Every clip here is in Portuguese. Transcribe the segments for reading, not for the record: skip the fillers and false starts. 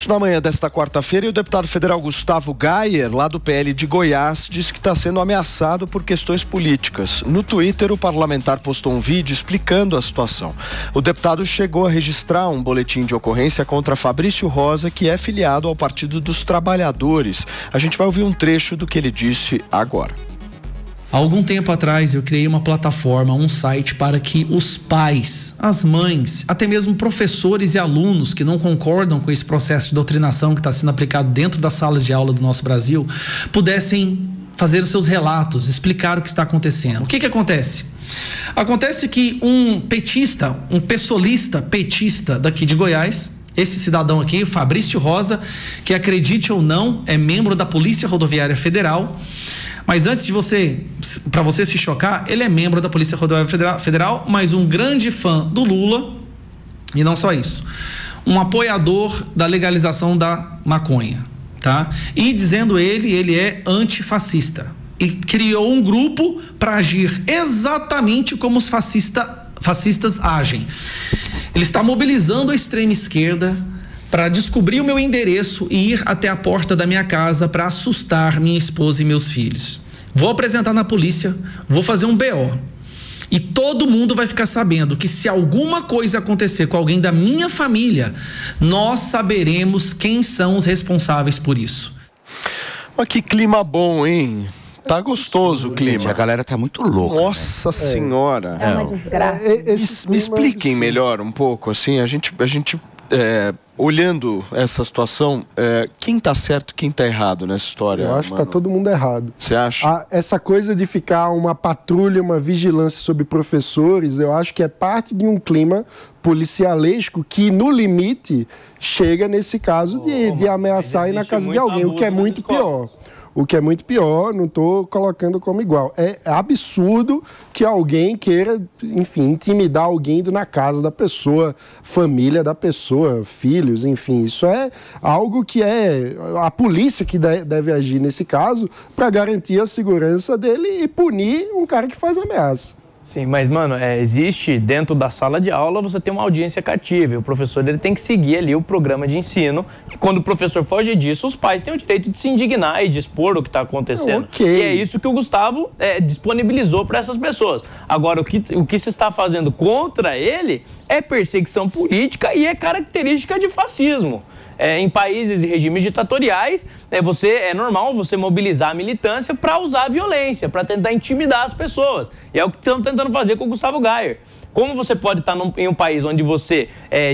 Na manhã desta quarta-feira, o deputado federal Gustavo Gayer, lá do PL de Goiás, disse que está sendo ameaçado por questões políticas. No Twitter, o parlamentar postou um vídeo explicando a situação. O deputado chegou a registrar um boletim de ocorrência contra Fabrício Rosa, que é filiado ao Partido dos Trabalhadores. A gente vai ouvir um trecho do que ele disse agora. Há algum tempo atrás eu criei uma plataforma, um site para que os pais, as mães, até mesmo professores e alunos que não concordam com esse processo de doutrinação que está sendo aplicado dentro das salas de aula do nosso Brasil, pudessem fazer os seus relatos, explicar o que está acontecendo. O que acontece? Acontece que um petista, um pessoalista petista daqui de Goiás, esse cidadão aqui, Fabrício Rosa, que acredite ou não, é membro da Polícia Rodoviária Federal. Mas antes de para você se chocar, ele é membro da Polícia Rodoviária Federal, mas um grande fã do Lula, e não só isso, um apoiador da legalização da maconha, tá? E dizendo ele é antifascista e criou um grupo para agir exatamente como os fascistas agem. Ele está mobilizando a extrema esquerda para descobrir o meu endereço e ir até a porta da minha casa para assustar minha esposa e meus filhos. Vou apresentar na polícia, vou fazer um BO. E todo mundo vai ficar sabendo que se alguma coisa acontecer com alguém da minha família, nós saberemos quem são os responsáveis por isso. Mas que clima bom, hein? Tá gostoso o clima. Gente, a galera tá muito louca. Nossa senhora. É uma desgraça. Me expliquem melhor um pouco, assim, a gente olhando essa situação, quem tá certo, quem tá errado nessa história? Eu acho que tá todo mundo errado. Você acha? Essa coisa de ficar uma patrulha, uma vigilância sobre professores, eu acho que é parte de um clima policialesco que, no limite, chega nesse caso de ameaçar ir na casa de alguém, o que é muito pior. O que é muito pior, não estou colocando como igual. É absurdo que alguém queira, enfim, intimidar alguém na casa da pessoa, família da pessoa, filhos, enfim. Isso é algo que é a polícia que deve agir nesse caso para garantir a segurança dele e punir um cara que faz ameaça. Sim, mas, mano, existe dentro da sala de aula, você tem uma audiência cativa. E o professor ele tem que seguir ali o programa de ensino. E quando o professor foge disso, os pais têm o direito de se indignar e de expor o que está acontecendo. Okay. E é isso que o Gustavo disponibilizou para essas pessoas. Agora, o que se está fazendo contra ele é perseguição política e é característica de fascismo. Em países e regimes ditatoriais, é normal você mobilizar a militância para usar a violência, para tentar intimidar as pessoas. E é o que estão tentando fazer com o Gustavo Gayer. Como você pode estar em um país onde você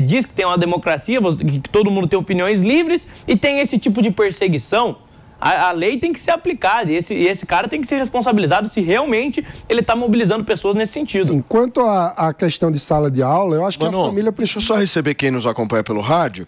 diz que tem uma democracia, que todo mundo tem opiniões livres e tem esse tipo de perseguição? A lei tem que ser aplicada e esse cara tem que ser responsabilizado se realmente ele está mobilizando pessoas nesse sentido. Sim, quanto à questão de sala de aula, eu acho que a família precisa... Deixa eu só receber quem nos acompanha pelo rádio.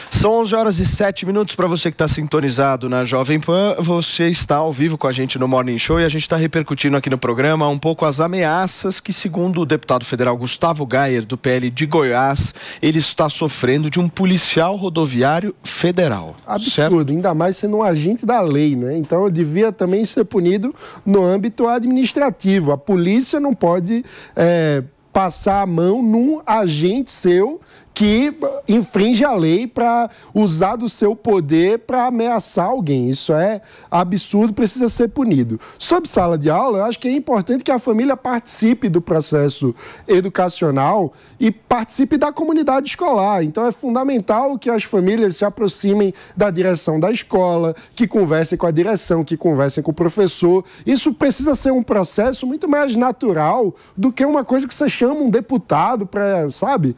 São 11h07 para você que está sintonizado na Jovem Pan. Você está ao vivo com a gente no Morning Show e a gente está repercutindo aqui no programa um pouco as ameaças que, segundo o deputado federal Gustavo Gayer, do PL de Goiás, ele está sofrendo de um policial rodoviário federal. Absurdo, certo? Ainda mais sendo um agente da lei, né? Então devia também ser punido no âmbito administrativo. A polícia não pode passar a mão num agente seu que infringe a lei para usar do seu poder para ameaçar alguém. Isso é absurdo, precisa ser punido. Sobre sala de aula, eu acho que é importante que a família participe do processo educacional e participe da comunidade escolar. Então é fundamental que as famílias se aproximem da direção da escola, que conversem com a direção, que conversem com o professor. Isso precisa ser um processo muito mais natural do que uma coisa que você chama um deputado para, sabe?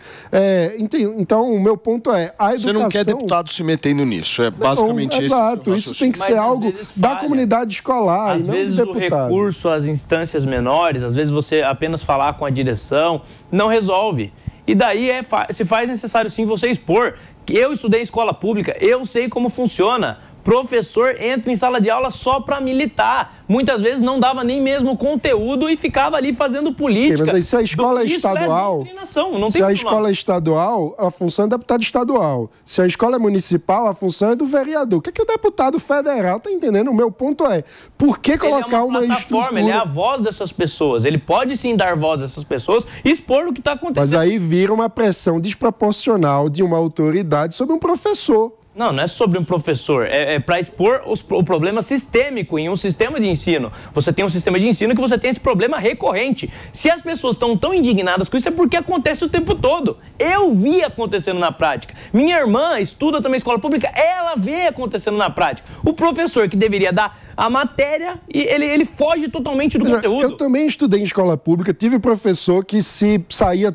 Então, o meu ponto é, a educação... Você não quer deputado se metendo nisso, é basicamente isso. Exato, isso tem que ser algo da comunidade escolar e não do deputado. Às vezes o recurso às instâncias menores, às vezes você apenas falar com a direção, não resolve. E daí se faz necessário sim você expor. Eu estudei em escola pública, eu sei como funciona. Professor entra em sala de aula só para militar. Muitas vezes não dava nem mesmo conteúdo e ficava ali fazendo política. Mas aí se a escola é estadual, é estadual, a função é do deputado estadual. Se a escola é municipal, a função é do vereador. O que é que o deputado federal está entendendo? O meu ponto é, por que colocar uma estrutura... Ele é a voz dessas pessoas. Ele pode sim dar voz a essas pessoas e expor o que está acontecendo. Mas aí vira uma pressão desproporcional de uma autoridade sobre um professor. Não é sobre um professor, é para expor o problema sistêmico em um sistema de ensino. Você tem um sistema de ensino que você tem esse problema recorrente. Se as pessoas estão tão indignadas com isso, é porque acontece o tempo todo. Eu vi acontecendo na prática. Minha irmã estuda também escola pública, ela vê acontecendo na prática. O professor que deveria dar a matéria, ele foge totalmente do conteúdo. Eu também estudei em escola pública, tive professor que se saía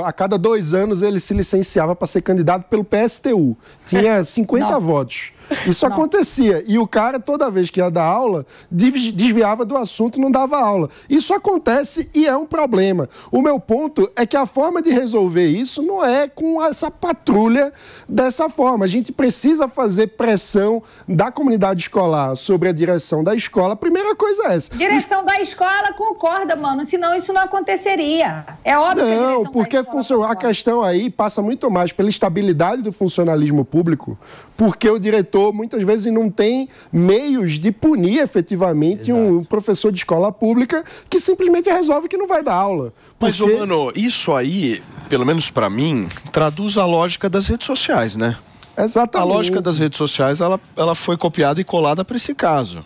a cada 2 anos ele se licenciava para ser candidato pelo PSTU. Tinha 50 votos. Isso acontecia. E o cara, toda vez que ia dar aula, desviava do assunto e não dava aula. Isso acontece e é um problema. O meu ponto é que a forma de resolver isso não é com essa patrulha dessa forma. A gente precisa fazer pressão da comunidade escolar sobre a direção da escola. A primeira coisa é essa. Direção da escola concorda, mano. Senão isso não aconteceria. É óbvio que a direção porque a questão aí passa muito mais pela estabilidade do funcionalismo público, porque o diretor muitas vezes não tem meios de punir efetivamente um professor de escola pública que simplesmente resolve que não vai dar aula. Mas, mano, isso aí, pelo menos pra mim, traduz a lógica das redes sociais, né? Exatamente. A lógica das redes sociais, ela foi copiada e colada para esse caso.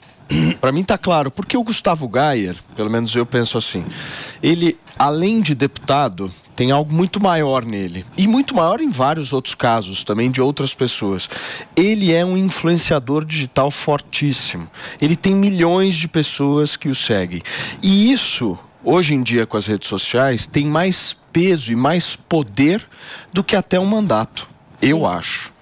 Para mim tá claro, porque o Gustavo Gayer, pelo menos eu penso assim, ele, além de deputado, tem algo muito maior nele. E muito maior em vários outros casos também de outras pessoas. Ele é um influenciador digital fortíssimo. Ele tem milhões de pessoas que o seguem. E isso, hoje em dia com as redes sociais, tem mais peso e mais poder do que até um mandato. Eu acho.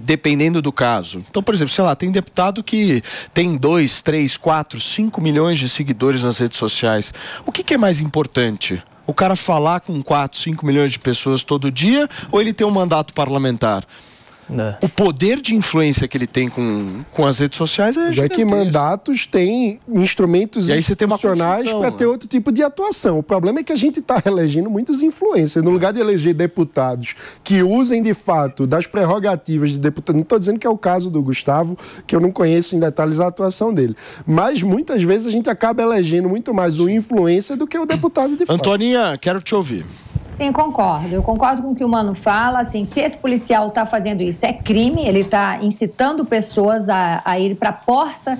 Dependendo do caso. Então, por exemplo, sei lá, tem deputado que tem 2, 3, 4, 5 milhões de seguidores nas redes sociais. O que é mais importante? O cara falar com 4, 5 milhões de pessoas todo dia ou ele ter um mandato parlamentar? O poder de influência que ele tem com as redes sociais é já que mandatos têm instrumentos institucionais para ter outro tipo de atuação. O problema é que a gente está elegendo muitos influencers. No lugar de eleger deputados que usem de fato das prerrogativas de deputado, não estou dizendo que é o caso do Gustavo, que eu não conheço em detalhes a atuação dele, mas muitas vezes a gente acaba elegendo muito mais o influencer do que o deputado de fato. Antoninha, quero te ouvir. Sim, concordo. Eu concordo com o que o Mano fala. Assim, se esse policial está fazendo isso, é crime. Ele está incitando pessoas a ir para a porta,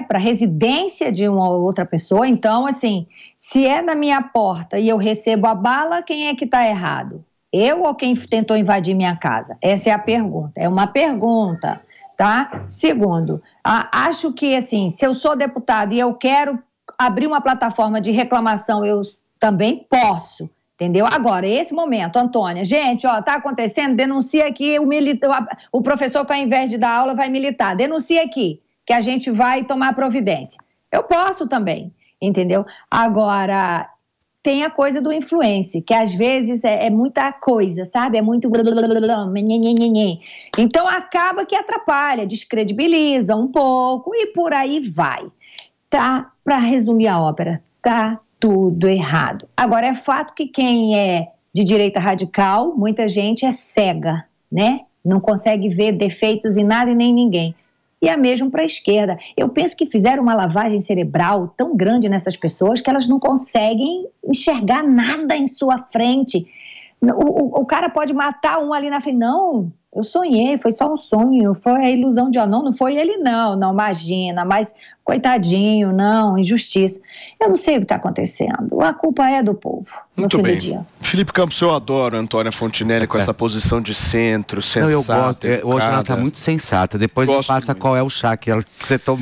para a residência de uma ou outra pessoa. Então, assim, se é na minha porta e eu recebo a bala, quem é que está errado? Eu ou quem tentou invadir minha casa? Essa é a pergunta. É uma pergunta, tá? Segundo, acho que, assim, se eu sou deputado e eu quero abrir uma plataforma de reclamação, eu também posso, entendeu? Agora, esse momento, Antônia, gente, tá acontecendo, denuncia aqui o professor que ao invés de dar aula vai militar, denuncia aqui, que a gente vai tomar providência. Eu posso também, entendeu? Agora, tem a coisa do influencer, que às vezes é muita coisa, sabe? É muito... Então, acaba que atrapalha, descredibiliza um pouco e por aí vai. Tá, para resumir a ópera, tá tudo errado. Agora, é fato que quem é de direita radical, muita gente é cega, né? Não consegue ver defeitos em nada e nem ninguém. E é mesmo para a esquerda. Eu penso que fizeram uma lavagem cerebral tão grande nessas pessoas que elas não conseguem enxergar nada em sua frente. O cara pode matar um ali na frente. Não, eu sonhei, foi só um sonho, foi a ilusão de não foi ele não, imagina, mas coitadinho, não, injustiça. Eu não sei o que está acontecendo, a culpa é do povo. Muito bem. Felipe Campos, eu adoro a Antônia Fontinelli com essa posição de centro, sensata. Não, eu gosto, hoje ela está muito sensata, depois me passa qual é o chá que você tomou.